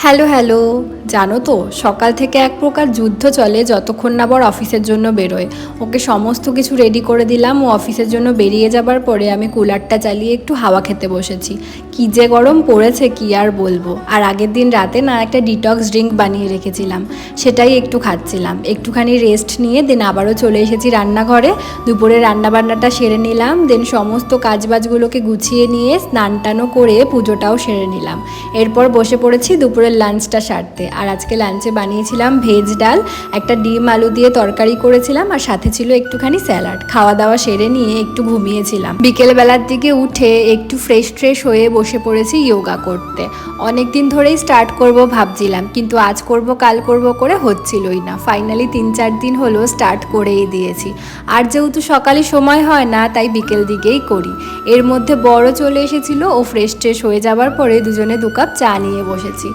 Hello hello. জানো তো, সকাল থেকে এক প্রকার যুদ্ধ চলে যতক্ষণ না বর অফিসের জন্য বেরোয়। ওকে সমস্ত কিছু রেডি করে দিলাম। ও অফিসের জন্য বেরিয়ে যাবার পরে আমি কুলারটা চালিয়ে একটু হাওয়া খেতে বসেছি। কী যে গরম পড়েছে কি আর বলবো। আর আগের দিন রাতে না একটা ডিটক্স ড্রিঙ্ক বানিয়ে রেখেছিলাম, সেটাই একটু খাচ্ছিলাম। একটুখানি রেস্ট নিয়ে দেন আবারও চলে এসেছি রান্নাঘরে। দুপুরে রান্নাবান্নাটা সেরে নিলাম, দেন সমস্ত কাজবাজগুলোকে গুছিয়ে নিয়ে স্নান টানও করে পুজোটাও সেরে নিলাম। এরপর বসে পড়েছি দুপুরের লাঞ্চটা সারতে। আর আজকে লাঞ্চে বানিয়েছিলাম ভেজ ডাল, একটা ডিম আলু দিয়ে তরকারি করেছিলাম, আর সাথে ছিল একটুখানি স্যালাড। খাওয়া দাওয়া সেরে নিয়ে একটু ঘুমিয়েছিলাম। বিকেলবেলার দিকে উঠে একটু ফ্রেশ হয়ে বসে পড়েছি যোগা করতে। অনেক দিন ধরেই স্টার্ট করব ভাবছিলাম, কিন্তু আজ করব কাল করব করে হচ্ছিলই না। ফাইনালি 3-4 দিন হলো স্টার্ট করেই দিয়েছি। আর যেহেতু সকালে সময় হয় না, তাই বিকেল দিকেই করি। এর মধ্যে বড় চলে এসেছিল। ও ফ্রেশ হয়ে যাবার পরে দুজনে 2 কাপ চা নিয়ে বসেছি।